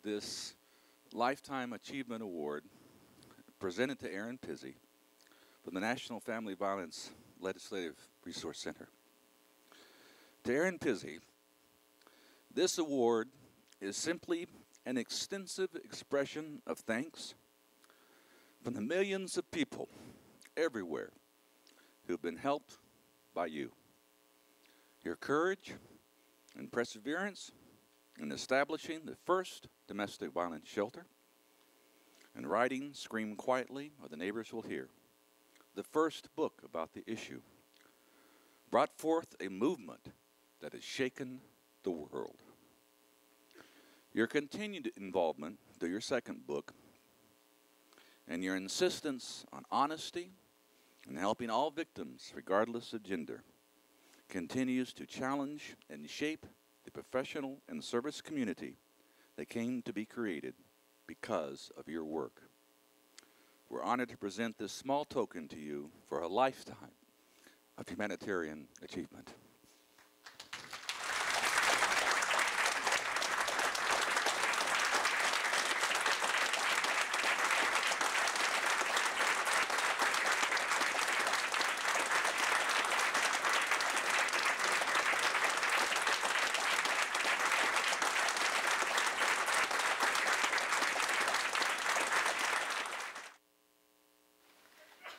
this Lifetime Achievement Award presented to Erin Pizzey from the National Family Violence Legislative Resource Center. To Erin Pizzey, this award is simply an extensive expression of thanks from the millions of people everywhere who've been helped by you. Your courage and perseverance in establishing the first domestic violence shelter and writing Scream Quietly or the Neighbors Will Hear, the first book about the issue, brought forth a movement that has shaken the world. Your continued involvement through your second book and your insistence on honesty and helping all victims regardless of gender continues to challenge and shape the professional and service community that came to be created because of your work. We're honored to present this small token to you for a lifetime of humanitarian achievement.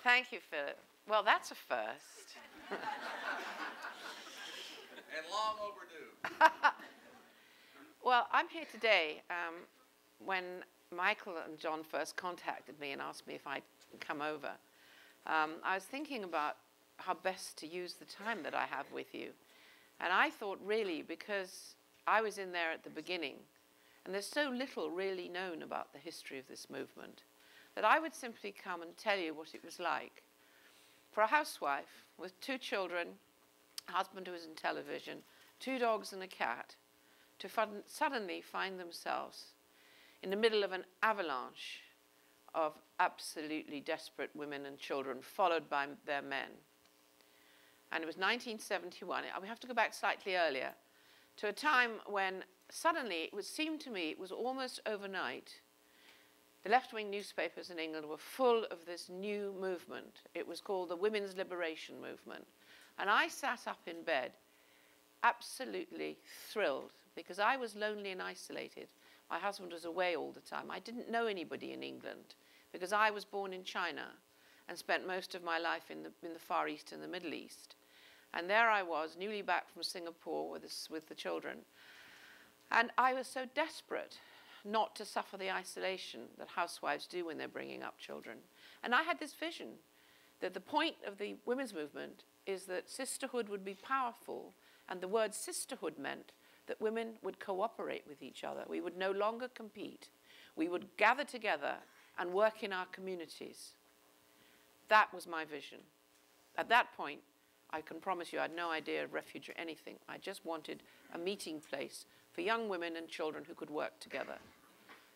Thank you, Philip. Well, that's a first. And long overdue. Well, I'm here today when Michael and John first contacted me and asked me if I'd come over. I was thinking about how best to use the time that I have with you. And I thought really, because I was in there at the beginning, and there's so little really known about the history of this movement, that I would simply come and tell you what it was like for a housewife with 2 children, a husband who was in television, 2 dogs and a cat, to suddenly find themselves in the middle of an avalanche of absolutely desperate women and children followed by their men. And it was 1971. We have to go back slightly earlier to a time when suddenly it would seem to me it was almost overnight. The left-wing newspapers in England were full of this new movement. It was called the Women's Liberation Movement. And I sat up in bed, absolutely thrilled, because I was lonely and isolated. My husband was away all the time. I didn't know anybody in England, because I was born in China and spent most of my life in the Far East and the Middle East. And there I was, newly back from Singapore with the children. And I was so desperate not to suffer the isolation that housewives do when they're bringing up children. And I had this vision that the point of the women's movement is that sisterhood would be powerful, and the word sisterhood meant that women would cooperate with each other. We would no longer compete. We would gather together and work in our communities. That was my vision. At that point, I can promise you I had no idea of refuge or anything. I just wanted a meeting place for young women and children who could work together.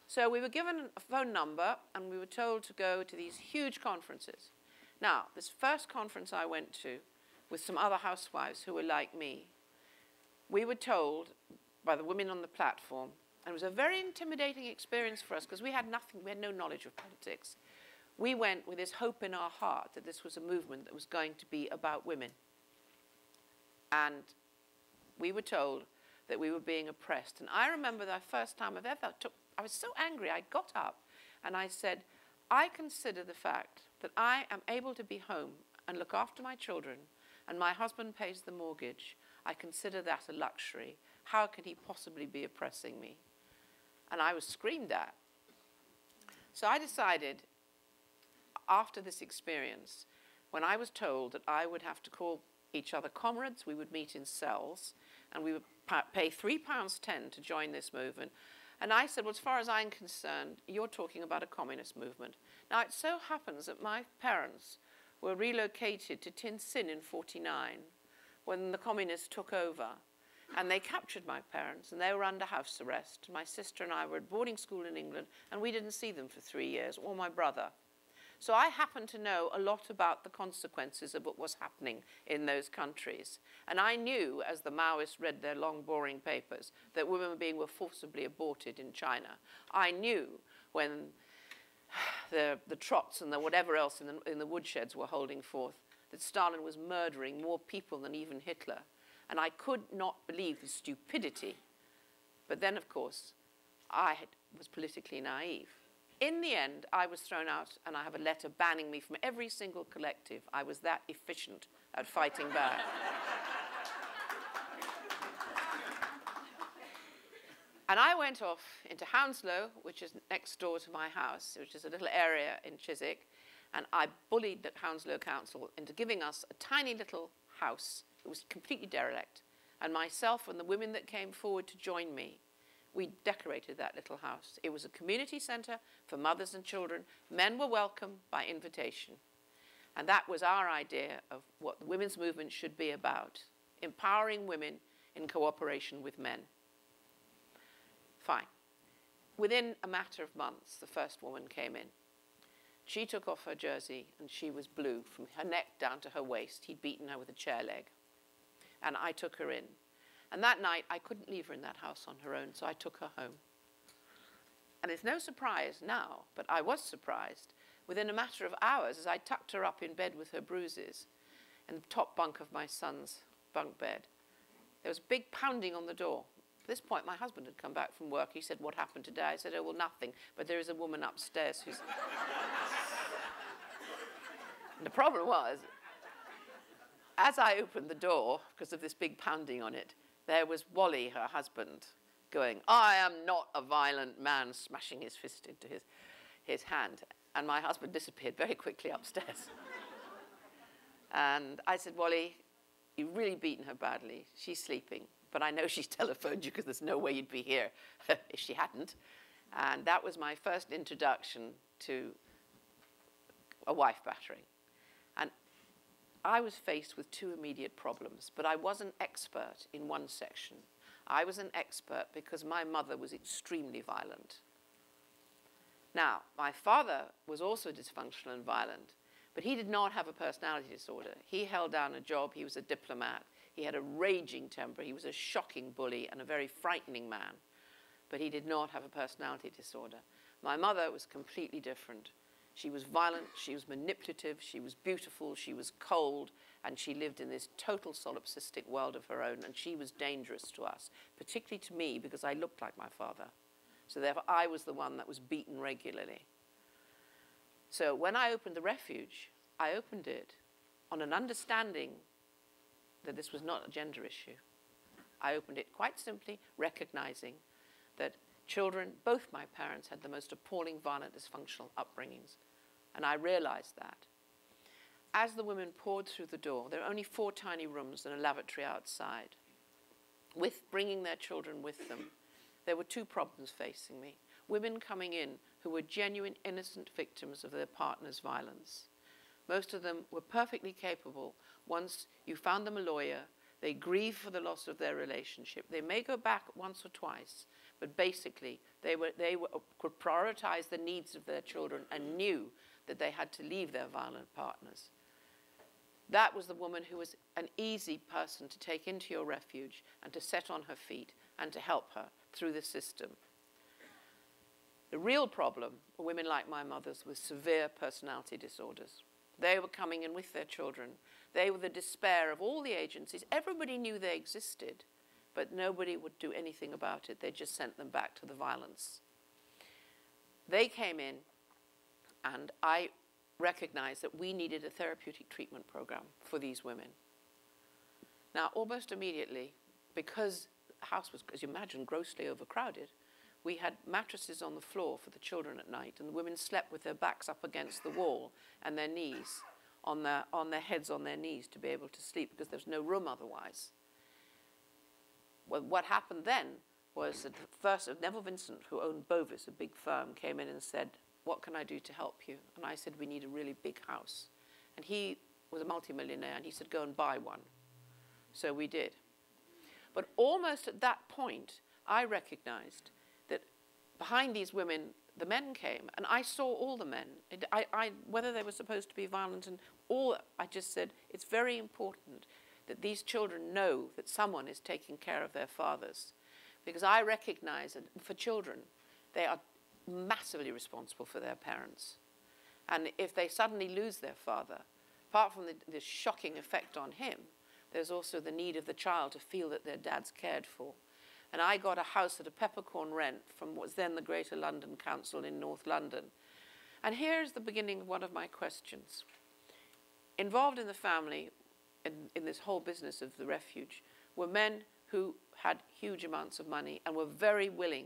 So we were given a phone number and we were told to go to these huge conferences. Now, this first conference I went to with some other housewives who were like me, we were told by the women on the platform, and it was a very intimidating experience for us because we had nothing, we had no knowledge of politics. We went with this hope in our heart that this was a movement that was going to be about women. And we were told that we were being oppressed. And I remember the first time I've ever I was so angry, I got up and I said, I consider the fact that I am able to be home and look after my children and my husband pays the mortgage, I consider that a luxury. How can he possibly be oppressing me? And I was screamed at. So I decided, after this experience, when I was told that I would have to call each other comrades, we would meet in cells, and we would pay £3.10 to join this movement. And I said, well, as far as I'm concerned, you're talking about a communist movement. Now, it so happens that my parents were relocated to Tin Sin in '49 when the communists took over. And they captured my parents, and they were under house arrest. My sister and I were at boarding school in England, and we didn't see them for 3 years, or my brother. So I happen to know a lot about the consequences of what was happening in those countries. And I knew, as the Maoists read their long, boring papers, that women were forcibly aborted in China. I knew when the Trots and the whatever else in the woodsheds were holding forth that Stalin was murdering more people than even Hitler. And I could not believe the stupidity. But then, of course, I was politically naive. In the end, I was thrown out, and I have a letter banning me from every single collective. I was that efficient at fighting back. And I went off into Hounslow, which is next door to my house, which is a little area in Chiswick, and I bullied the Hounslow Council into giving us a tiny little house. It was completely derelict. And myself and the women that came forward to join me, we decorated that little house. It was a community centre for mothers and children. Men were welcome by invitation. And that was our idea of what the women's movement should be about, empowering women in cooperation with men. Fine. Within a matter of months, the first woman came in. She took off her jersey, and she was blue from her neck down to her waist. He'd beaten her with a chair leg. And I took her in. And that night, I couldn't leave her in that house on her own, so I took her home. And it's no surprise now, but I was surprised. Within a matter of hours, as I tucked her up in bed with her bruises in the top bunk of my son's bunk bed, there was big pounding on the door. At this point, my husband had come back from work. He said, "What happened today?" I said, "Oh, well, nothing, but there is a woman upstairs who's..." And the problem was, as I opened the door, because of this big pounding on it, there was Wally, her husband, going, "I am not a violent man," smashing his fist into his hand. And my husband disappeared very quickly upstairs. And I said, "Wally, you've really beaten her badly. She's sleeping. But I know she's telephoned you because there's no way you'd be here if she hadn't." And that was my first introduction to a wife battering. And I was faced with two immediate problems, but I was an expert in one section. I was an expert because my mother was extremely violent. Now, my father was also dysfunctional and violent, but he did not have a personality disorder. He held down a job. He was a diplomat. He had a raging temper. He was a shocking bully and a very frightening man, but he did not have a personality disorder. My mother was completely different. She was violent, she was manipulative, she was beautiful, she was cold, and she lived in this total solipsistic world of her own, and she was dangerous to us, particularly to me because I looked like my father. So therefore, I was the one that was beaten regularly. So when I opened the refuge, I opened it on an understanding that this was not a gender issue. I opened it quite simply, recognizing that children, both my parents, had the most appalling, violent, dysfunctional upbringings. And I realized that. As the women poured through the door, there were only 4 tiny rooms and a lavatory outside. With bringing their children with them, there were 2 problems facing me. Women coming in who were genuine, innocent victims of their partner's violence. Most of them were perfectly capable. Once you found them a lawyer, they grieve for the loss of their relationship. They may go back once or twice, but basically they could prioritize the needs of their children and knew that they had to leave their violent partners. That was the woman who was an easy person to take into your refuge and to set on her feet and to help her through the system. The real problem were women like my mother's with severe personality disorders. They were coming in with their children. They were the despair of all the agencies. Everybody knew they existed, but nobody would do anything about it. They just sent them back to the violence. They came in, and I recognized that we needed a therapeutic treatment program for these women. Now, almost immediately, because the house was, as you imagine, grossly overcrowded, we had mattresses on the floor for the children at night, and the women slept with their backs up against the wall and their knees, on their heads on their knees to be able to sleep because there was no room otherwise. Well, what happened then was that first Neville Vincent, who owned Bovis, a big firm, came in and said, "What can I do to help you?" And I said, "We need a really big house." And he was a multimillionaire, and he said, "Go and buy one." So we did. But almost at that point, I recognized that behind these women, the men came, and I saw all the men. Whether they were supposed to be violent and all, I just said, it's very important that these children know that someone is taking care of their fathers. Because I recognize that for children, they are massively responsible for their parents. And if they suddenly lose their father, apart from the shocking effect on him, there's also the need of the child to feel that their dad's cared for. And I got a house at a peppercorn rent from what was then the Greater London Council in North London. And here's the beginning of one of my questions. Involved in the family, in this whole business of the refuge, were men who had huge amounts of money and were very willing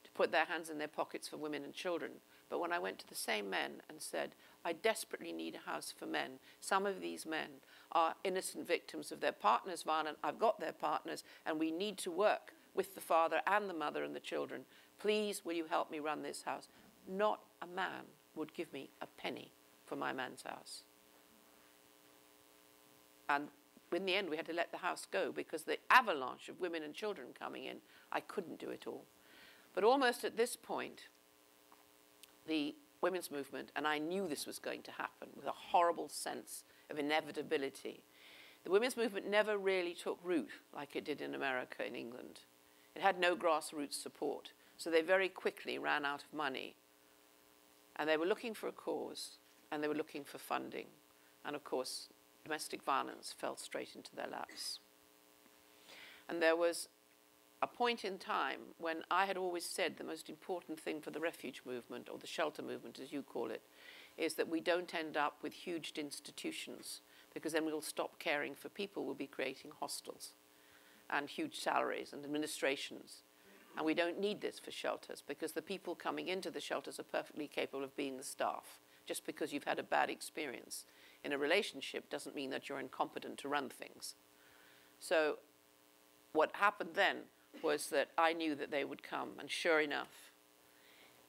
to put their hands in their pockets for women and children. But when I went to the same men and said, I desperately need a house for men, some of these men are innocent victims of their partner's violence. I've got their partners, and we need to work with the father and the mother and the children. Please, will you help me run this house? Not a man would give me a penny for my man's house. And in the end, we had to let the house go because the avalanche of women and children coming in, I couldn't do it all. But almost at this point, the women's movement, and I knew this was going to happen with a horrible sense of inevitability. The women's movement never really took root like it did in America and England. It had no grassroots support, so they very quickly ran out of money. And they were looking for a cause, and they were looking for funding. And of course, domestic violence fell straight into their laps. And there was a point in time when I had always said the most important thing for the refuge movement, or the shelter movement as you call it, is that we don't end up with huge institutions, because then we'll stop caring for people. We'll be creating hostels and huge salaries and administrations. And we don't need this for shelters, because the people coming into the shelters are perfectly capable of being the staff. Just because you've had a bad experience in a relationship doesn't mean that you're incompetent to run things. So what happened then was that I knew that they would come, and sure enough,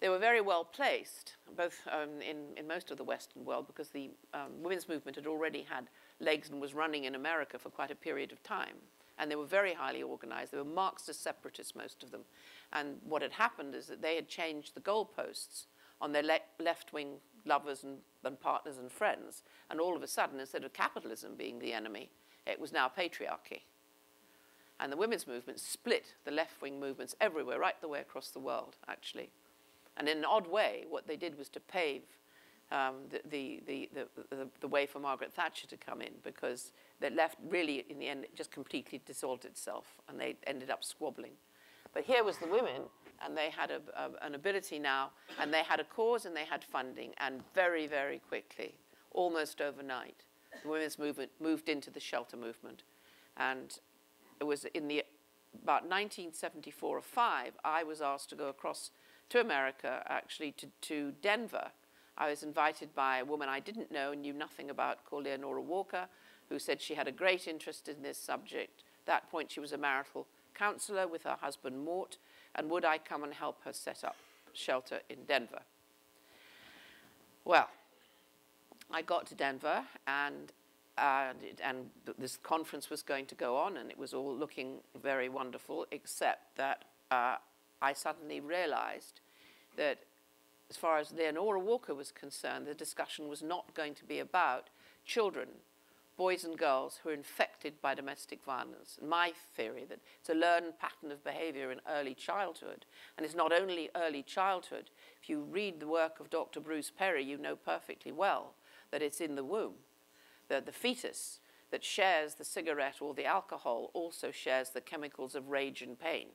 they were very well placed, both in most of the Western world, because the women's movement had already had legs and was running in America for quite a period of time. And they were very highly organized. They were Marxist separatists, most of them. And what had happened is that they had changed the goalposts on their left-wing lovers and partners and friends. And all of a sudden, instead of capitalism being the enemy, it was now patriarchy. And the women's movement split the left-wing movements everywhere, right the way across the world, actually. And in an odd way, what they did was to pave the way for Margaret Thatcher to come in, because the left really, in the end, just completely dissolved itself, and they ended up squabbling. But here was the women, and they had an ability now, and they had a cause, and they had funding, and very, very quickly, almost overnight, the women's movement moved into the shelter movement. And it was in about 1974 or 5, I was asked to go across to America, actually to Denver. I was invited by a woman I didn't know and knew nothing about, called Leonora Walker, who said she had a great interest in this subject. At that point, she was a marital counselor with her husband, Mort, and would I come and help her set up shelter in Denver? Well, I got to Denver, and this conference was going to go on, and it was all looking very wonderful, except that I suddenly realized that as far as Leonora Walker was concerned, the discussion was not going to be about children, boys and girls who are infected by domestic violence. And my theory that it's a learned pattern of behavior in early childhood. And it's not only early childhood. If you read the work of Dr. Bruce Perry, you know perfectly well that it's in the womb. That the fetus that shares the cigarette or the alcohol also shares the chemicals of rage and pain.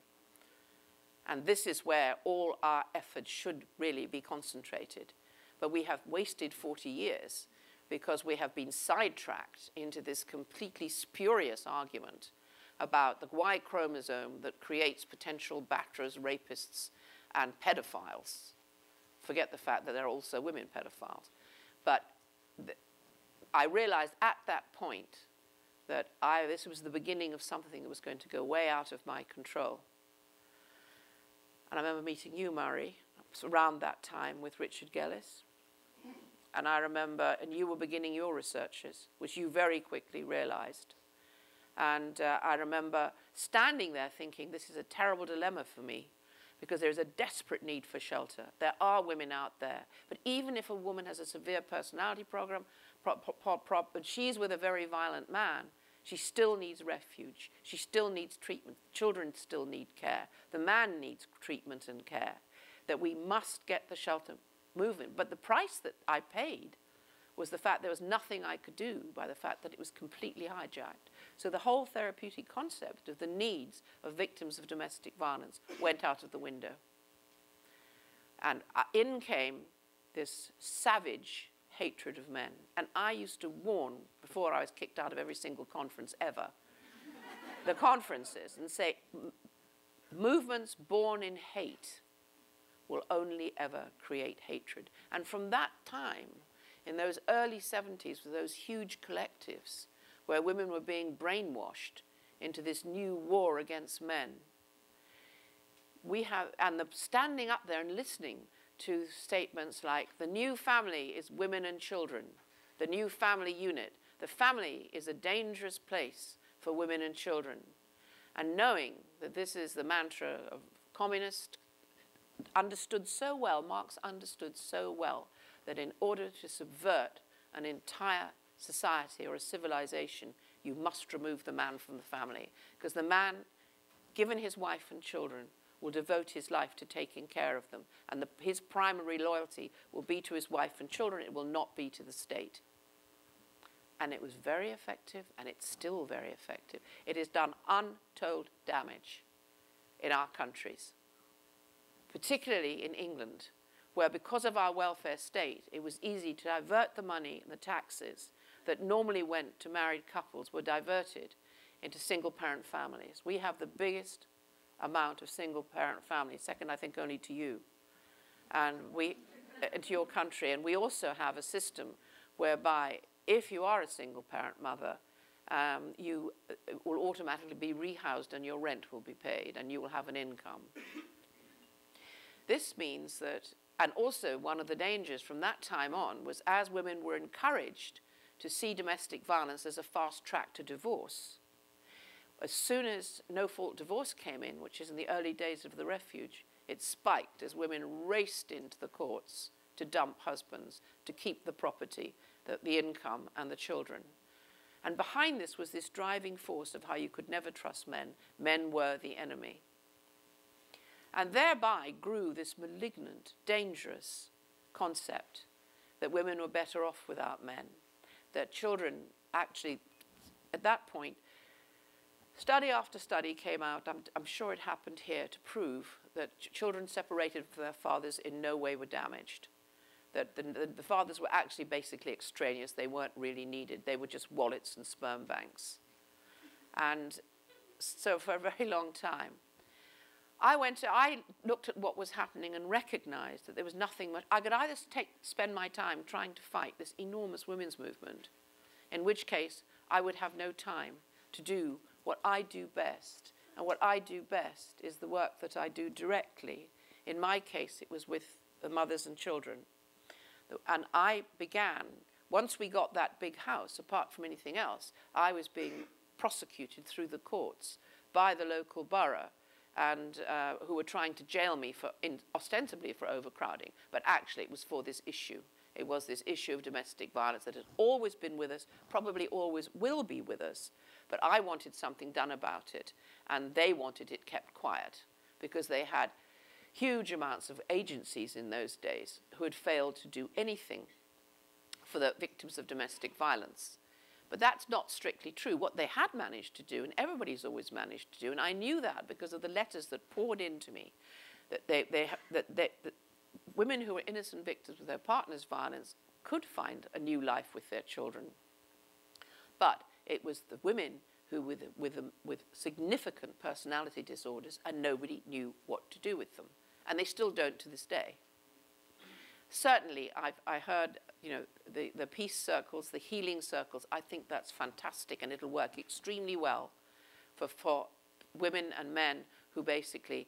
And this is where all our efforts should really be concentrated. But we have wasted 40 years because we have been sidetracked into this completely spurious argument about the Y chromosome that creates potential batterers, rapists, and pedophiles. Forget the fact that there are also women pedophiles. But I realized at that point that this was the beginning of something that was going to go way out of my control. And I remember meeting you, Murray, around that time with Richard Gellis. And I remember, and you were beginning your researches, which you very quickly realized. And I remember standing there thinking, this is a terrible dilemma for me. because there's a desperate need for shelter. There are women out there. But even if a woman has a severe personality problem, and she's with a very violent man, she still needs refuge. She still needs treatment. Children still need care. The man needs treatment and care. That we must get the shelter moving. But the price that I paid was the fact there was nothing I could do by the fact that it was completely hijacked. So the whole therapeutic concept of the needs of victims of domestic violence went out of the window. And in came this savage hatred of men. And I used to warn, before I was kicked out of every single conference ever, the conferences, and say, movements born in hate will only ever create hatred. And from that time, in those early 70s, with those huge collectives where women were being brainwashed into this new war against men, and the standing up there and listening to statements like, the new family is women and children, the new family unit. The family is a dangerous place for women and children. And knowing that this is the mantra of communists, understood so well, Marx understood so well, that in order to subvert an entire society or a civilization, you must remove the man from the family. Because the man, given his wife and children, will devote his life to taking care of them. And his primary loyalty will be to his wife and children. It will not be to the state. And it was very effective, and it's still very effective. It has done untold damage in our countries, particularly in England, where because of our welfare state, it was easy to divert the money and the taxes that normally went to married couples were diverted into single-parent families. We have the biggest amount of single-parent families, second, I think, only to you, and to your country. And we also have a system whereby if you are a single-parent mother, you will automatically be rehoused and your rent will be paid and you will have an income. This means that, and also one of the dangers from that time on was as women were encouraged to see domestic violence as a fast track to divorce, as soon as no-fault divorce came in, which is in the early days of the refuge, it spiked as women raced into the courts to dump husbands, to keep the property, the income, and the children. And behind this was this driving force of how you could never trust men. Men were the enemy. And thereby grew this malignant, dangerous concept that women were better off without men, that children actually, at that point, study after study came out, I'm sure it happened here, to prove that children separated from their fathers in no way were damaged. That the fathers were actually basically extraneous. They weren't really needed. They were just wallets and sperm banks. And so for a very long time, I looked at what was happening and recognized that there was nothing much. I could either spend my time trying to fight this enormous women's movement, in which case I would have no time to do what I do best. And what I do best is the work that I do directly. In my case, it was with the mothers and children. And I began, once we got that big house, apart from anything else, I was being prosecuted through the courts by the local borough, and who were trying to jail me ostensibly for overcrowding, but actually it was for this issue. It was this issue of domestic violence that has always been with us, probably always will be with us, but I wanted something done about it, and they wanted it kept quiet, because they had huge amounts of agencies in those days who had failed to do anything for the victims of domestic violence. But that's not strictly true. What they had managed to do, and everybody's always managed to do, and I knew that because of the letters that poured into me, that women who were innocent victims of their partner's violence could find a new life with their children. But it was the women who with significant personality disorders, and nobody knew what to do with them. And they still don't to this day. Certainly, I heard, the peace circles, the healing circles. I think that's fantastic, and it'll work extremely well for women and men who basically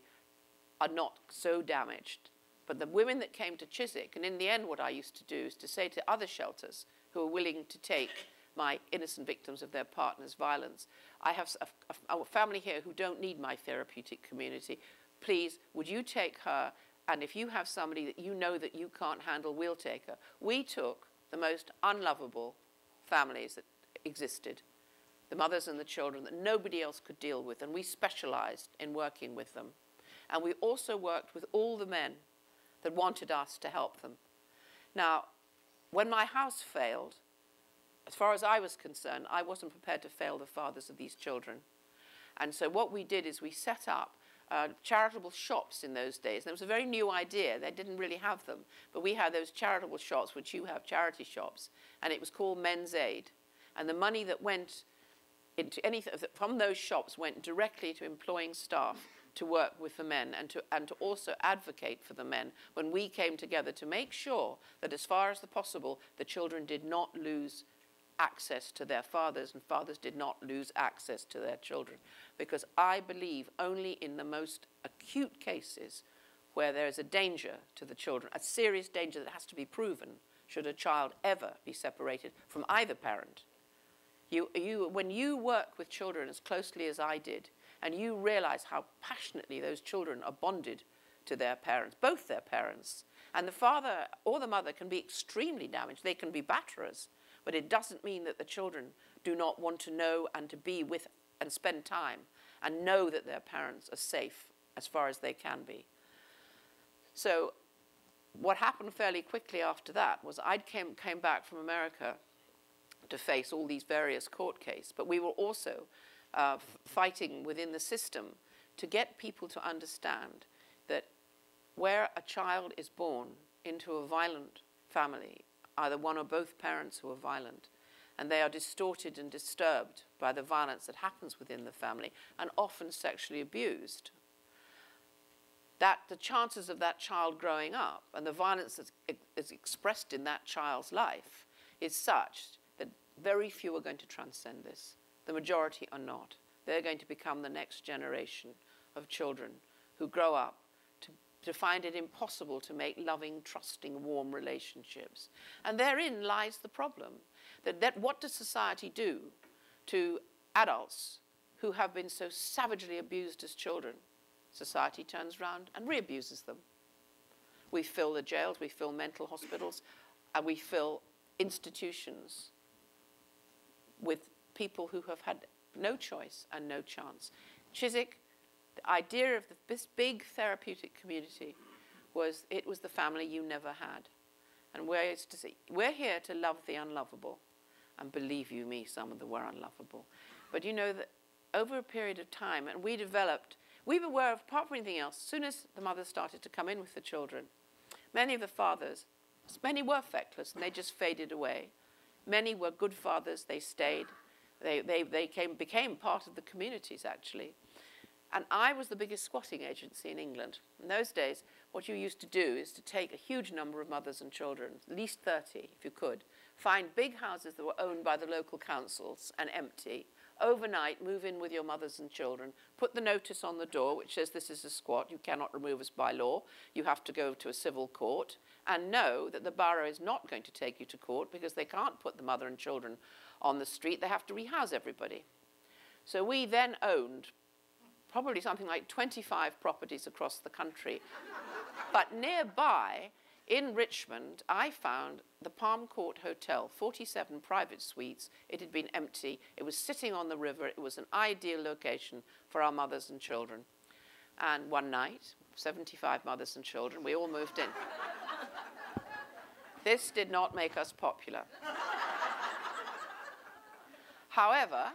are not so damaged. But the women that came to Chiswick, and in the end what I used to do is to say to other shelters who are willing to take my innocent victims of their partner's violence, I have a family here who don't need my therapeutic community. please, would you take her? And if you have somebody that you know that you can't handle, we'll take her. We took the most unlovable families that existed, the mothers and the children that nobody else could deal with, and we specialized in working with them. And we also worked with all the men that wanted us to help them. Now, when my house failed, as far as I was concerned, I wasn't prepared to fail the fathers of these children. And so what we did is we set up charitable shops in those days. And it was a very new idea. They didn't really have them. But we had those charitable shops, which you have, charity shops. And it was called Men's Aid. And the money that went into anything from those shops went directly to employing staff to work with the men and to also advocate for the men when we came together to make sure that as far as possible, the children did not lose access to their fathers and fathers did not lose access to their children. Because I believe only in the most acute cases where there is a danger to the children, a serious danger that has to be proven, should a child ever be separated from either parent. When you work with children as closely as I did, and you realize how passionately those children are bonded to their parents, both their parents, and the father or the mother can be extremely damaged, they can be batterers, but it doesn't mean that the children do not want to know and to be with and spend time and know that their parents are safe as far as they can be. So what happened fairly quickly after that was I came back from America to face all these various court cases, but we were also fighting within the system to get people to understand that where a child is born into a violent family, either one or both parents who are violent, and they are distorted and disturbed by the violence that happens within the family, and often sexually abused, that the chances of that child growing up and the violence that is expressed in that child's life is such that very few are going to transcend this. The majority are not. They're going to become the next generation of children who grow up to find it impossible to make loving, trusting, warm relationships. And therein lies the problem. That what does society do to adults who have been so savagely abused as children? Society turns around and re-abuses them. We fill the jails, we fill mental hospitals, and we fill institutions with people who have had no choice and no chance. Chiswick, the idea of this big therapeutic community was it was the family you never had. And we're here to love the unlovable. And believe you me, some of them were unlovable. But you know that over a period of time, and we were aware of, apart from anything else, as soon as the mothers started to come in with the children, many of the fathers, many were feckless and they just faded away. Many were good fathers, they stayed. They became part of the communities, actually. And I was the biggest squatting agency in England. In those days, what you used to do is to take a huge number of mothers and children, at least 30, if you could, find big houses that were owned by the local councils and empty, overnight move in with your mothers and children, put the notice on the door which says this is a squat, you cannot remove us by law, you have to go to a civil court, and know that the borough is not going to take you to court because they can't put the mother and children on the street, they have to rehouse everybody. So we then owned probably something like 25 properties across the country. But nearby, in Richmond, I found the Palm Court Hotel, 47 private suites. It had been empty. It was sitting on the river. It was an ideal location for our mothers and children. And one night, 75 mothers and children, we all moved in. This did not make us popular. However,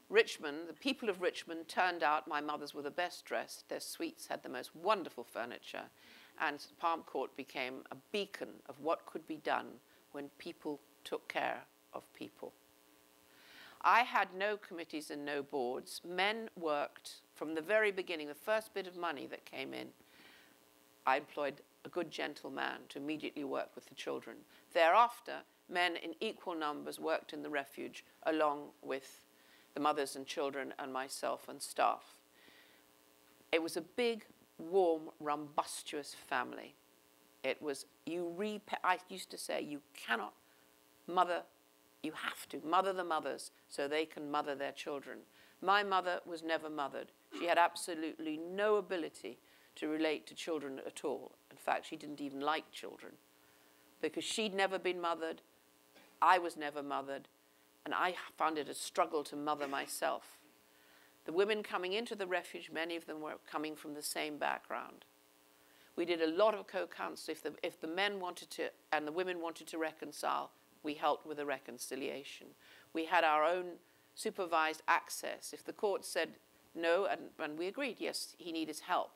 Richmond, the people of Richmond turned out my mothers were the best dressed. Their suites had the most wonderful furniture. And Palm Court became a beacon of what could be done when people took care of people. I had no committees and no boards. Men worked from the very beginning. The first bit of money that came in, I employed a good gentleman to immediately work with the children. Thereafter, men in equal numbers worked in the refuge along with the mothers and children and myself and staff. It was a big, warm, rumbustious family. It was, I used to say, you cannot mother, you have to mother the mothers so they can mother their children. My mother was never mothered. She had absolutely no ability to relate to children at all. In fact, she didn't even like children because she'd never been mothered, I was never mothered, and I found it a struggle to mother myself. The women coming into the refuge, many of them were coming from the same background. We did a lot of co-counsel. If the men wanted to and the women wanted to reconcile, we helped with the reconciliation. We had our own supervised access. If the court said no, and we agreed, yes, he needed help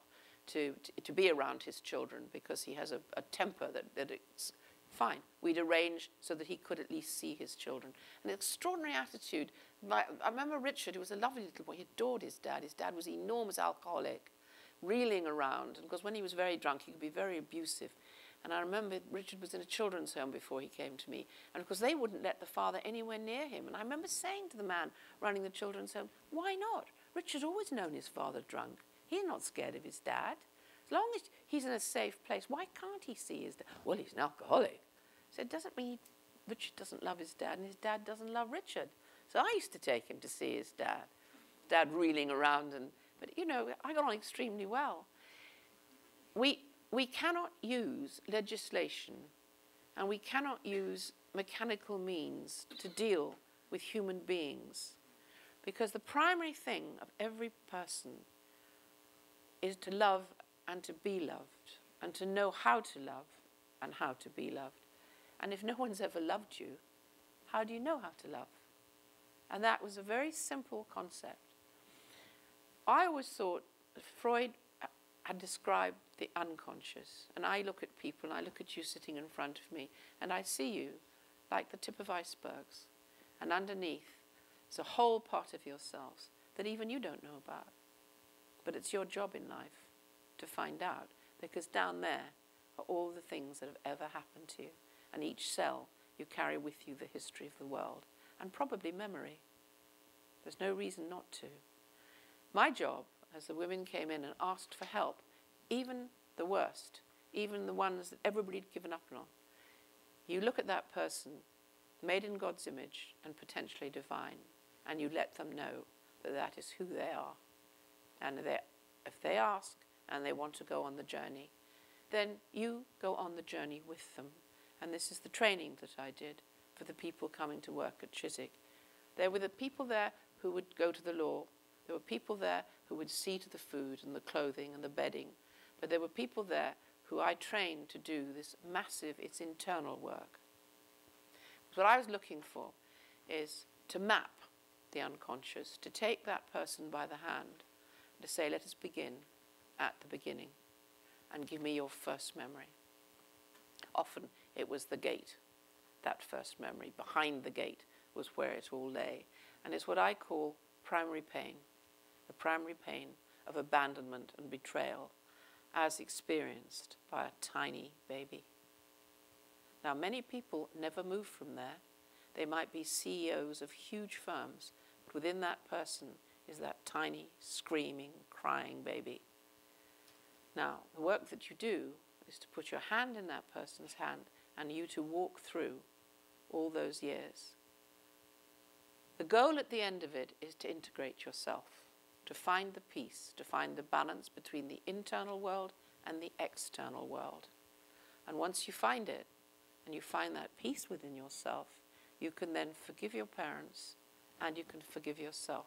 to be around his children because he has a temper that it's fine. We'd arrange so that he could at least see his children. An extraordinary attitude. I remember Richard, who was a lovely little boy, he adored his dad. His dad was an enormous alcoholic, reeling around. And because when he was very drunk, he could be very abusive. And I remember Richard was in a children's home before he came to me. And of course, they wouldn't let the father anywhere near him. And I remember saying to the man running the children's home, why not? Richard's always known his father drunk. He's not scared of his dad. As long as he's in a safe place, why can't he see his dad? Well, he's an alcoholic. So it doesn't mean Richard doesn't love his dad and his dad doesn't love Richard. So I used to take him to see his dad reeling around. But, you know, I got on extremely well. We cannot use legislation and we cannot use mechanical means to deal with human beings because the primary thing of every person is to love and to be loved and to know how to love and how to be loved. And if no one's ever loved you, how do you know how to love? And that was a very simple concept. I always thought Freud had described the unconscious. And I look at people, and I look at you sitting in front of me, and I see you like the tip of icebergs. And underneath is a whole part of yourselves that even you don't know about. But it's your job in life to find out, because down there are all the things that have ever happened to you. And each cell, you carry with you the history of the world, and probably memory. There's no reason not to. My job, as the women came in and asked for help, even the worst, even the ones that everybody had given up on, you look at that person, made in God's image and potentially divine, and you let them know that that is who they are. And if they ask and they want to go on the journey, then you go on the journey with them. And this is the training that I did for the people coming to work at Chiswick. There were the people there who would go to the law. There were people there who would see to the food and the clothing and the bedding. But there were people there who I trained to do this massive, it's internal work. What I was looking for is to map the unconscious, to take that person by the hand, to say, let us begin at the beginning and give me your first memory. Often it was the gate, that first memory. Behind the gate was where it all lay. And it's what I call primary pain, the primary pain of abandonment and betrayal as experienced by a tiny baby. Now, many people never move from there. They might be CEOs of huge firms, but within that person is that tiny, screaming, crying baby. Now, the work that you do is to put your hand in that person's hand and you to walk through all those years. The goal at the end of it is to integrate yourself, to find the peace, to find the balance between the internal world and the external world. And once you find it, and you find that peace within yourself, you can then forgive your parents and you can forgive yourself.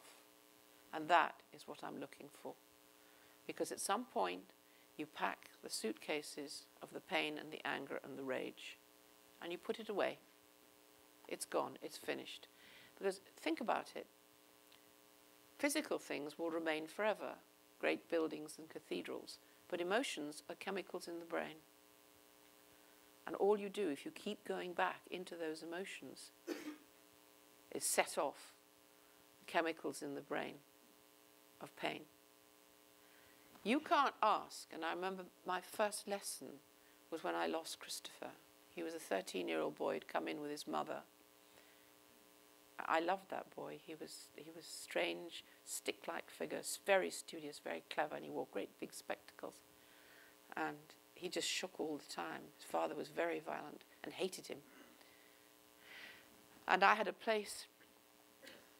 And that is what I'm looking for. Because at some point, you pack the suitcases of the pain and the anger and the rage, and you put it away. It's gone, it's finished. Because think about it. Physical things will remain forever, great buildings and cathedrals, but emotions are chemicals in the brain. And all you do, if you keep going back into those emotions, is set off chemicals in the brain of pain. You can't ask, and I remember my first lesson was when I lost Christopher. He was a 13-year-old boy who'd come in with his mother. I loved that boy. He was strange, stick-like figure, very studious, very clever, and he wore great big spectacles. And he just shook all the time. His father was very violent and hated him. And I had a place.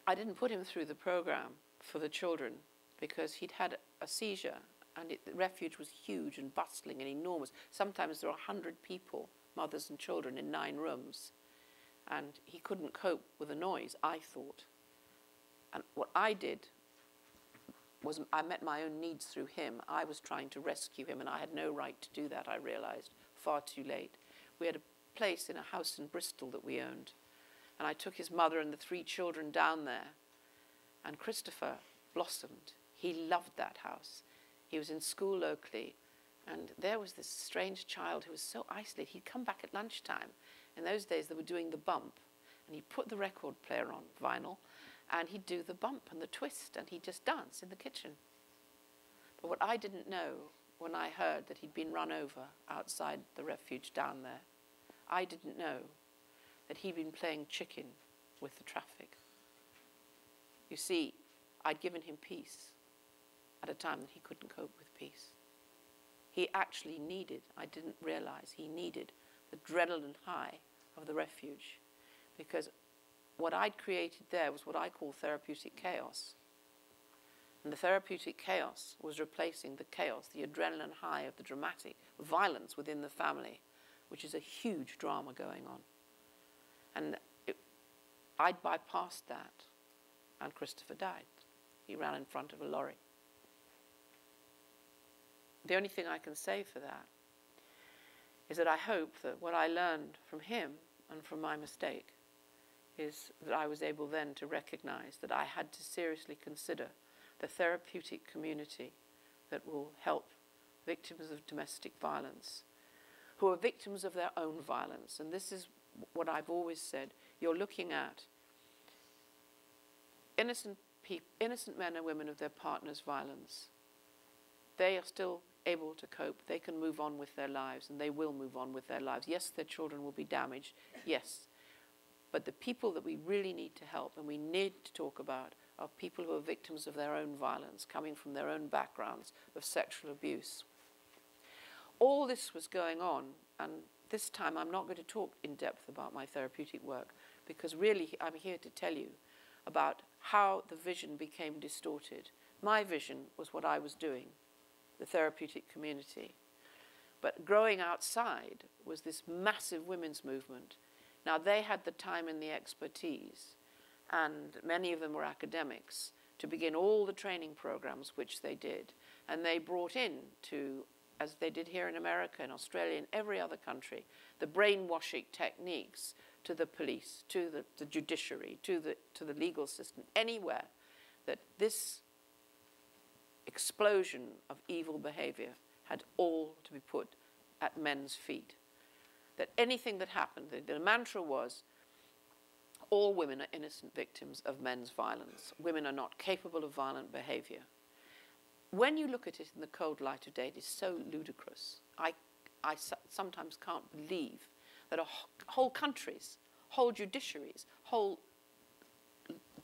I didn't put him through the program for the children because he'd had a seizure And the refuge was huge and bustling and enormous. Sometimes there were 100 people, mothers and children, in 9 rooms. And he couldn't cope with the noise, I thought. And what I did was I met my own needs through him. I was trying to rescue him, and I had no right to do that, I realized, far too late. We had a place in a house in Bristol that we owned. And I took his mother and the 3 children down there. And Christopher blossomed. He loved that house. He was in school locally, and there was this strange child who was so isolated. He'd come back at lunchtime. In those days, they were doing the bump, and he'd put the record player on vinyl, and he'd do the bump and the twist, and he'd just dance in the kitchen. But what I didn't know when I heard that he'd been run over outside the refuge down there, I didn't know that he'd been playing chicken with the traffic. You see, I'd given him peace at a time that he couldn't cope with peace. He actually needed, I didn't realize, he needed the adrenaline high of the refuge, because what I'd created there was what I call therapeutic chaos. And the therapeutic chaos was replacing the chaos, the adrenaline high of the dramatic violence within the family, which is a huge drama going on. And I'd bypassed that, and Christopher died. He ran in front of a lorry. The only thing I can say for that is that I hope that what I learned from him and from my mistake is that I was able then to recognize that I had to seriously consider the therapeutic community that will help victims of domestic violence, who are victims of their own violence. And this is what I've always said. You're looking at innocent men and women of their partner's violence. They are still able to cope. They can move on with their lives, and they will move on with their lives. Yes, their children will be damaged, yes. But the people that we really need to help and we need to talk about are people who are victims of their own violence, coming from their own backgrounds of sexual abuse. All this was going on, and this time I'm not going to talk in depth about my therapeutic work, because really I'm here to tell you about how the vision became distorted. My vision was what I was doing, the therapeutic community. But growing outside was this massive women's movement. Now, they had the time and the expertise, and many of them were academics, to begin all the training programs which they did. And they brought in to, as they did here in America, in Australia, and every other country, the brainwashing techniques to the police, to the judiciary, to the legal system, anywhere that this explosion of evil behavior had all to be put at men's feet. That anything that happened, the mantra was, all women are innocent victims of men's violence. Women are not capable of violent behavior. When you look at it in the cold light of day, it is so ludicrous. I sometimes can't believe that whole countries, whole judiciaries, whole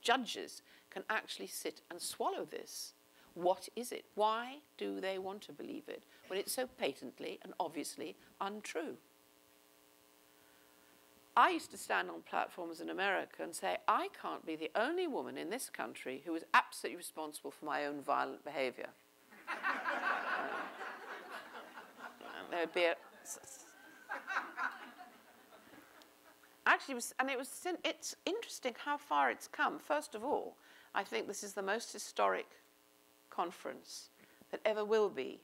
judges can actually sit and swallow this. What is it? Why do they want to believe it when it's so patently and obviously untrue? I used to stand on platforms in America and say, I can't be the only woman in this country who is absolutely responsible for my own violent behavior. There'd be actually, it's interesting how far it's come. First of all, I think this is the most historic conference that ever will be.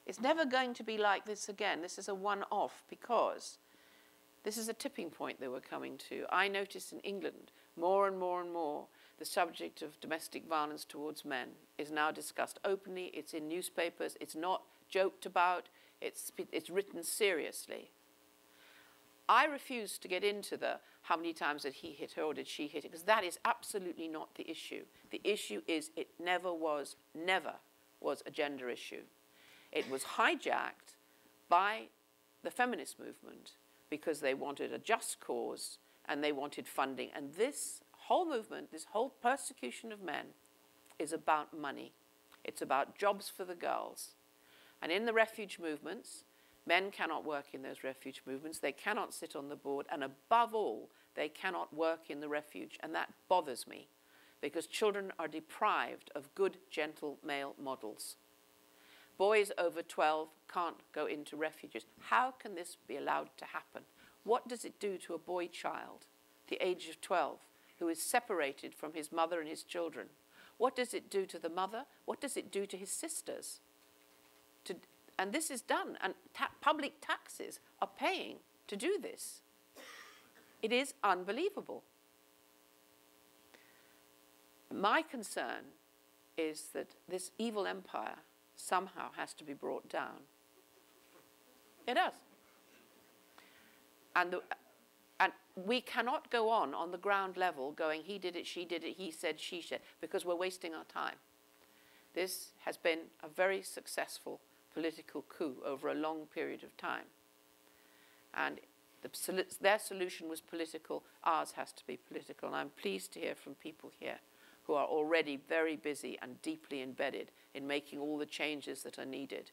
It's never going to be like this again. This is a one-off because this is a tipping point that we're coming to. I notice in England, more and more and more, the subject of domestic violence towards men is now discussed openly. It's in newspapers. It's not joked about. It's written seriously. I refuse to get into the how many times did he hit her or did she hit it, because that is absolutely not the issue. The issue is it never was a gender issue. It was hijacked by the feminist movement because they wanted a just cause and they wanted funding. And this whole movement, this whole persecution of men is about money. It's about jobs for the girls. And in the refuge movements, men cannot work in those refuge movements. They cannot sit on the board. And above all, they cannot work in the refuge. And that bothers me because children are deprived of good, gentle male models. Boys over 12 can't go into refuges. How can this be allowed to happen? What does it do to a boy child, the age of 12, who is separated from his mother and his children? What does it do to the mother? What does it do to his sisters? And this is done, and public taxes are paying to do this. It is unbelievable. My concern is that this evil empire somehow has to be brought down. It does. And we cannot go on the ground level going, he did it, she did it, he said, she said, because we're wasting our time. This has been a very successful political coup over a long period of time. And their solution was political, ours has to be political. And I'm pleased to hear from people here who are already very busy and deeply embedded in making all the changes that are needed.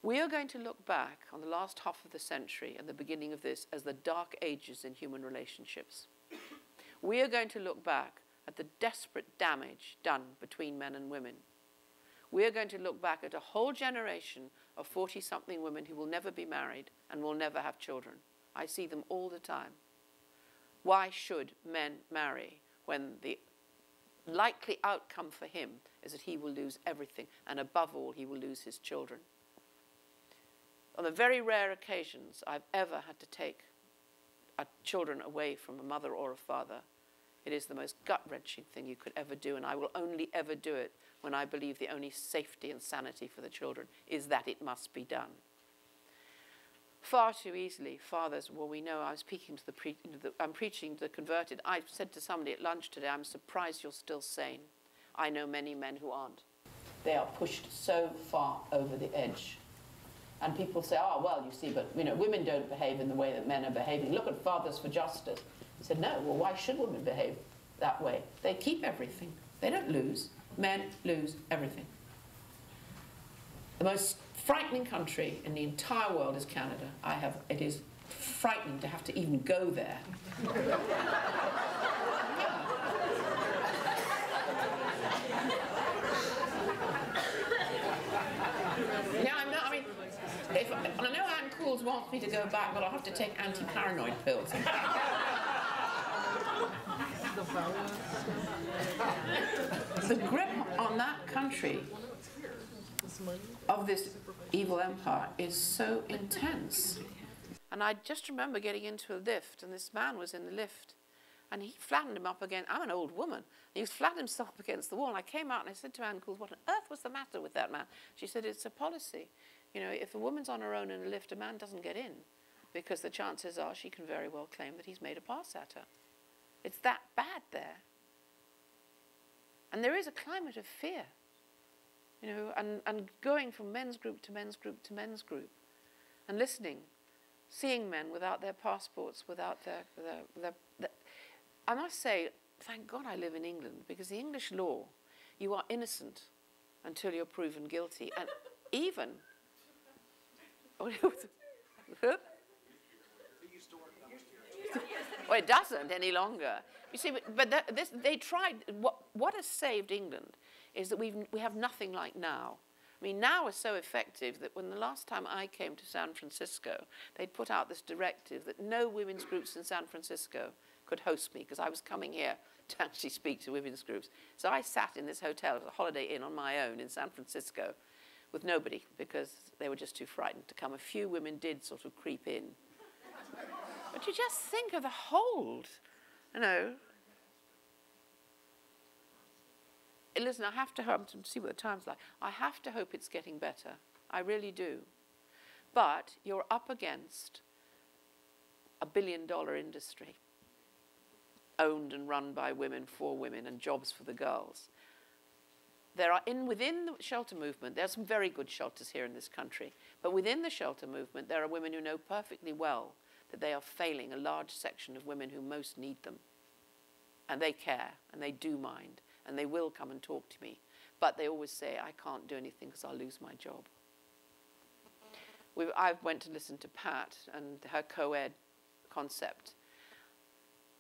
We are going to look back on the last half of the century and the beginning of this as the dark ages in human relationships. We are going to look back at the desperate damage done between men and women. We are going to look back at a whole generation of 40-something women who will never be married and will never have children. I see them all the time. Why should men marry when the likely outcome for him is that he will lose everything, and above all, he will lose his children? On the very rare occasions I've ever had to take children away from a mother or a father, it is the most gut-wrenching thing you could ever do, and I will only ever do it when I believe the only safety and sanity for the children is that it must be done. Far too easily, fathers, well, we know, I was speaking to I'm preaching to the converted. I said to somebody at lunch today, I'm surprised you're still sane. I know many men who aren't. They are pushed so far over the edge. And people say, oh, well, you see, but women don't behave in the way that men are behaving. Look at Fathers for Justice. He said, no, well, why should women behave that way? They keep everything. They don't lose. Men lose everything. The most frightening country in the entire world is Canada. It is frightening to have to even go there. I know Anne Cools wants me to go back, but I'll have to take anti-paranoid pills. The grip on that country of this evil empire is so intense. And I just remember getting into a lift, and this man was in the lift, and he flattened him up against, I'm an old woman, and he flattened himself up against the wall, and I came out and I said to Anne Cools, what on earth was the matter with that man? She said, it's a policy. If a woman's on her own in a lift, a man doesn't get in, because the chances are she can very well claim that he's made a pass at her. It's that bad there. And there is a climate of fear, and going from men's group to men's group to men's group, and listening, seeing men without their passports, without their I must say, thank God I live in England, because the English law, you are innocent until you're proven guilty, and even... Well, it doesn't any longer. You see, but they tried. What has saved England is that we have nothing like now. I mean, now is so effective that when the last time I came to San Francisco, they'd put out this directive that no women's groups in San Francisco could host me, because I was coming here to actually speak to women's groups. So I sat in this hotel, a Holiday Inn, on my own in San Francisco, with nobody, because they were just too frightened to come. A few women did sort of creep in. But you just think of the hold, Listen, I have to hope, to see what the time's like, I have to hope it's getting better. I really do. But you're up against a billion-dollar industry, owned and run by women, for women, and jobs for the girls. There are, within the shelter movement, there are some very good shelters here in this country, but within the shelter movement, there are women who know perfectly well that they are failing a large section of women who most need them. And they care, and they do mind, and they will come and talk to me. But they always say, I can't do anything because I'll lose my job. I went to listen to Pat and her co-ed concept.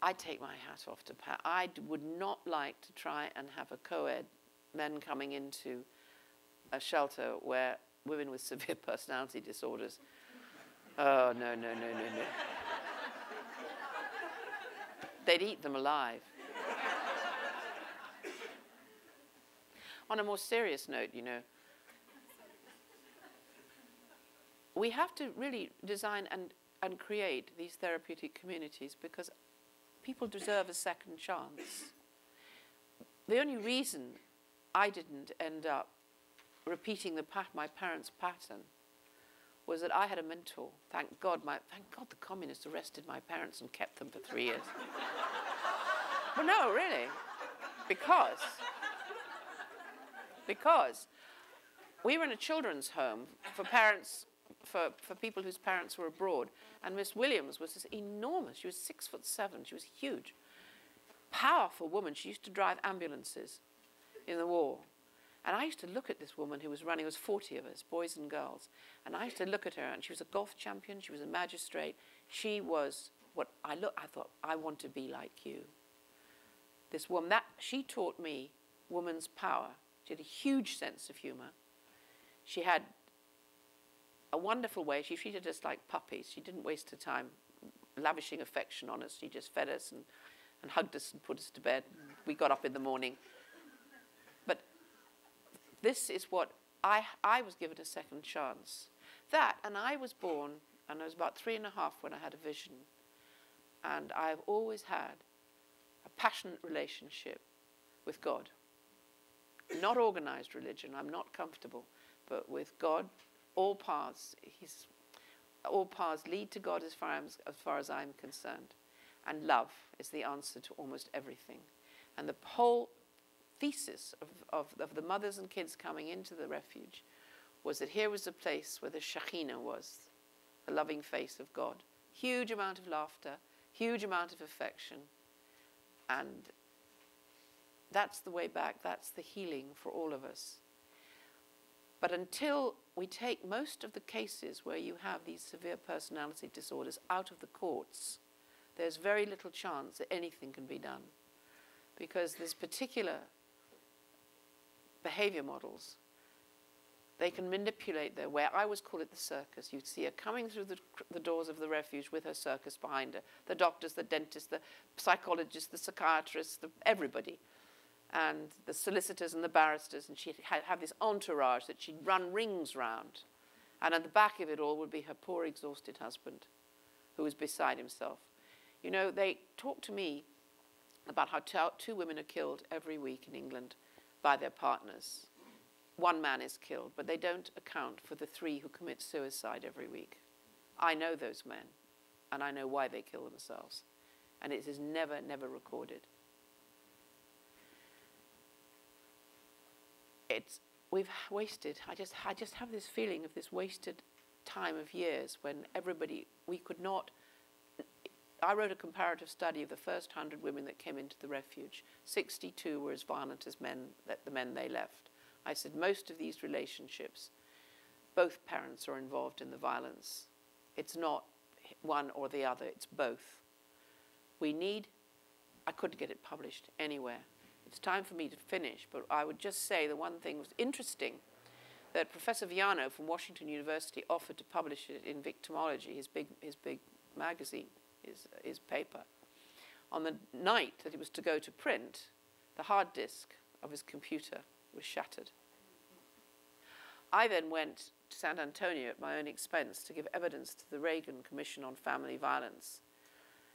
I take my hat off to Pat. I would not like to try and have a co-ed men coming into a shelter where women with severe personality disorders. Oh, no, no, no, no, no. They'd eat them alive. On a more serious note, you know, we have to really design and create these therapeutic communities because people deserve a second chance. The only reason I didn't end up repeating my parents' pattern was that I had a mentor. Thank God the communists arrested my parents and kept them for 3 years. Well, no, really, because we were in a children's home for parents, for people whose parents were abroad, and Miss Williams was this enormous, she was 6'7", she was huge, powerful woman. She used to drive ambulances in the war. And I used to look at this woman who was running, there was 40 of us, boys and girls, and I used to look at her, and she was a golf champion, she was a magistrate, she was what I thought, I want to be like you. This woman, she taught me woman's power. She had a huge sense of humor. She had a wonderful way. She treated us like puppies. She didn't waste her time lavishing affection on us. She just fed us and hugged us and put us to bed. We got up in the morning. But this is what I was given a second chance. That, and I was born, and I was about 3.5 when I had a vision. And I've always had a passionate relationship with God. Not organized religion, I'm not comfortable, but with God, all paths lead to God as far as I'm concerned. And love is the answer to almost everything. And the whole thesis of the mothers and kids coming into the refuge was that here was a place where the Shekhinah was, the loving face of God. Huge amount of laughter, huge amount of affection. And that's the way back, that's the healing for all of us. But until we take most of the cases where you have these severe personality disorders out of the courts, there's very little chance that anything can be done. Because this particular behavior models, they can manipulate their way. I always call it the circus. You'd see her coming through the doors of the refuge with her circus behind her. The doctors, the dentists, the psychologists, the psychiatrists, everybody. And the solicitors and the barristers, and she'd have this entourage that she'd run rings round. And at the back of it all would be her poor, exhausted husband, who was beside himself. You know, they talk to me about how 2 women are killed every week in England by their partners. 1 man is killed, but they don't account for the 3 who commit suicide every week. I know those men, and I know why they kill themselves. And it is never, never recorded. We've wasted, I just have this feeling of this wasted time of years when we could not, I wrote a comparative study of the first 100 women that came into the refuge. 62 were as violent as the men they left. I said, most of these relationships, both parents are involved in the violence. It's not one or the other, it's both. I couldn't get it published anywhere. It's time for me to finish, but I would just say the one thing was interesting, that Professor Viano from Washington University offered to publish it in Victimology, his big magazine, his paper. On the night that it was to go to print, the hard disk of his computer was shattered. I then went to San Antonio at my own expense to give evidence to the Reagan Commission on Family Violence.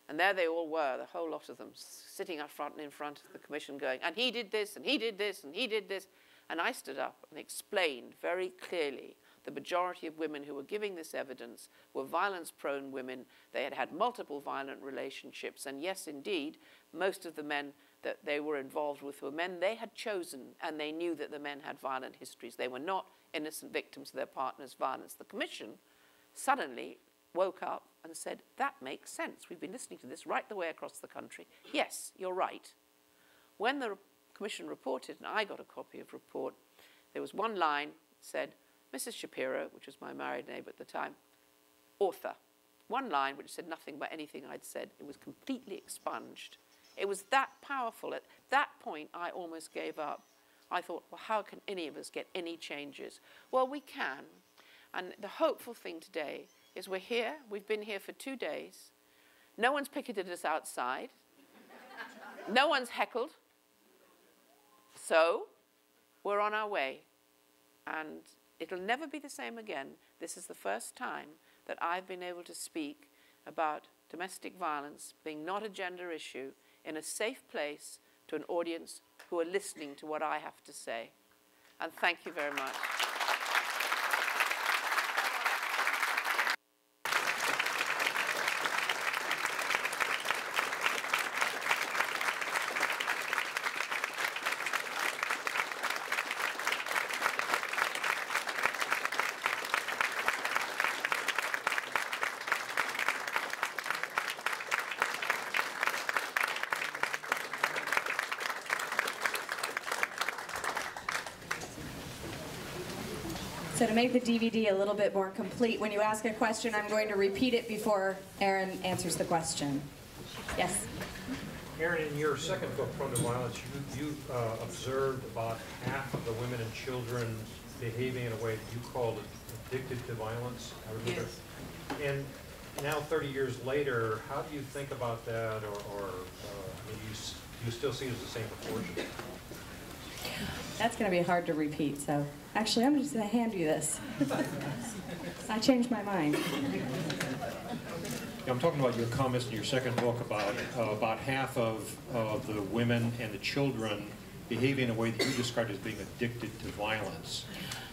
And there they all were, the whole lot of them, sitting up front and in front of the commission going, and he did this, and he did this, and he did this. And I stood up and explained very clearly the majority of women who were giving this evidence were violence-prone women. They had had multiple violent relationships. And yes, indeed, most of the men that they were involved with were men they had chosen, and they knew that the men had violent histories. They were not innocent victims of their partner's violence. The commission suddenly woke up and said, that makes sense. We've been listening to this right the way across the country. Yes, you're right. When the commission reported, and I got a copy of the report, there was one line that said, Mrs. Shapiro, which was my married neighbor at the time, author. One line which said nothing but anything I'd said. It was completely expunged. It was that powerful. At that point, I almost gave up. I thought, well, how can any of us get any changes? Well, we can. And the hopeful thing today is we're here. We've been here for 2 days. No one's picketed us outside. No one's heckled. So we're on our way. And it'll never be the same again. This is the first time that I've been able to speak about domestic violence being not a gender issue in a safe place to an audience who are listening to what I have to say. And thank you very much. So to make the DVD a little bit more complete, when you ask a question, I'm going to repeat it before Erin answers the question. Yes? Erin, in your second book, From to Violence, you observed about half of the women and children behaving in a way that you called addicted to violence. I remember. Yes. And now, 30 years later, how do you think about that, or maybe you still see it as the same proportion? That's going to be hard to repeat, so actually I'm just going to hand you this. I changed my mind. Yeah, I'm talking about your comments in your second book about half of the women and the children behaving in a way that you described as being addicted to violence.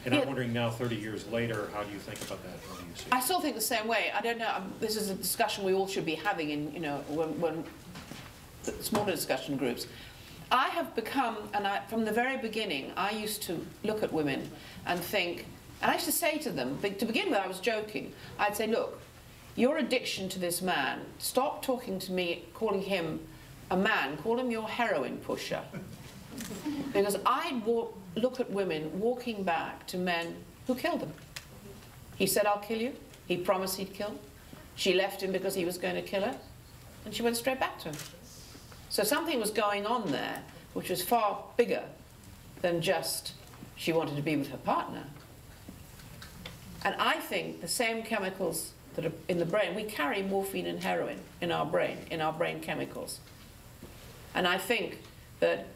And I'm wondering now, 30 years later, how do you think about that? How do you see it? I still think the same way. I don't know. This is a discussion we all should be having in, when smaller discussion groups. I have become, and from the very beginning, I used to look at women and think, and I used to say to them, to begin with I was joking, I'd say, look, your addiction to this man, stop talking to me, calling him a man, call him your heroin pusher. Because I'd look at women walking back to men who killed them. He said, I'll kill you. He promised he'd kill. She left him because he was going to kill her, and she went straight back to him. So something was going on there which was far bigger than just she wanted to be with her partner. And I think the same chemicals that are in the brain, we carry morphine and heroin in our brain chemicals. And I think that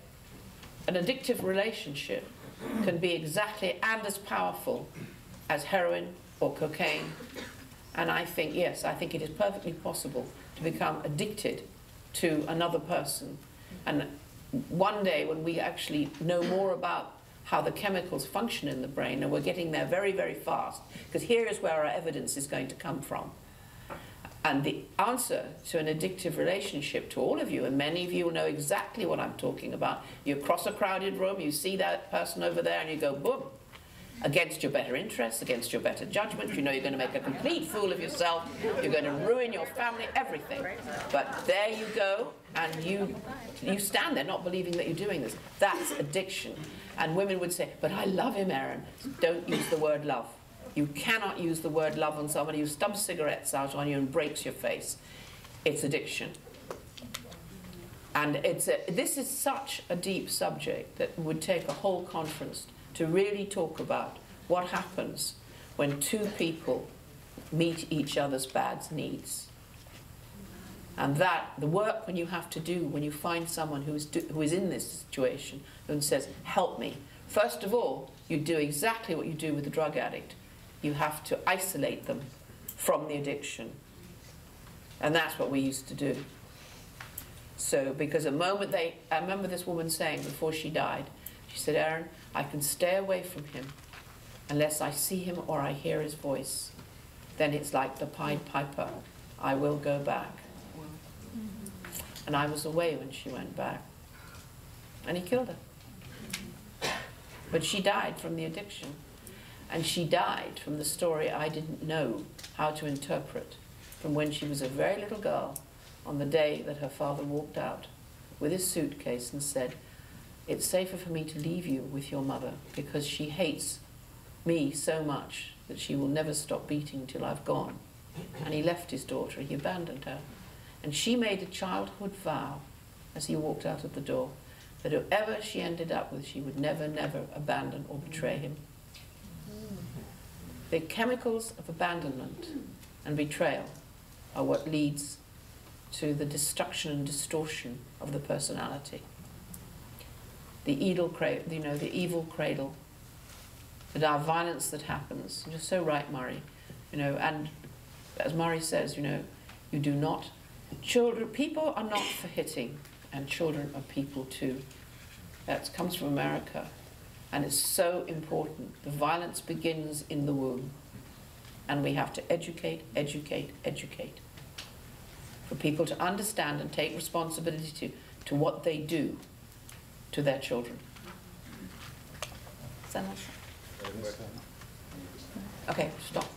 an addictive relationship can be exactly and as powerful as heroin or cocaine. And I think, yes, I think it is perfectly possible to become addicted to another person. And one day when we actually know more about how the chemicals function in the brain, and we're getting there very, very fast, because here is where our evidence is going to come from. And the answer to an addictive relationship to all of you, and many of you will know exactly what I'm talking about. You cross a crowded room, you see that person over there, and you go, boom. Against your better interests, against your better judgment. You know you're going to make a complete fool of yourself. You're going to ruin your family, everything. But there you go, and you stand there not believing that you're doing this. That's addiction. And women would say, but I love him, Erin. Don't use the word love. You cannot use the word love on somebody who stubs cigarettes out on you and breaks your face. It's addiction. And this is such a deep subject that would take a whole conference to really talk about what happens when two people meet each other's bad needs. And that, the work when you have to do, when you find someone who is in this situation and says, help me. First of all, you do exactly what you do with the drug addict. You have to isolate them from the addiction. And that's what we used to do. So, because the moment I remember this woman saying before she died, she said, Erin, I can stay away from him unless I see him or I hear his voice. Then it's like the Pied Piper. I will go back. And I was away when she went back. And he killed her. But she died from the addiction. And she died from the story I didn't know how to interpret, from when she was a very little girl on the day that her father walked out with his suitcase and said, it's safer for me to leave you with your mother because she hates me so much that she will never stop beating till I've gone. And he left his daughter, he abandoned her. And she made a childhood vow as he walked out of the door that whoever she ended up with, she would never, never abandon or betray him. The chemicals of abandonment and betrayal are what leads to the destruction and distortion of the personality. The evil cradle, that our violence that happens. You're so right, Murray. And as Murray says, you do not. People are not for hitting, and children are people too. That comes from America, and it's so important. The violence begins in the womb, and we have to educate, educate, educate. For people to understand and take responsibility to what they do to their children. Is that not? Okay, stop.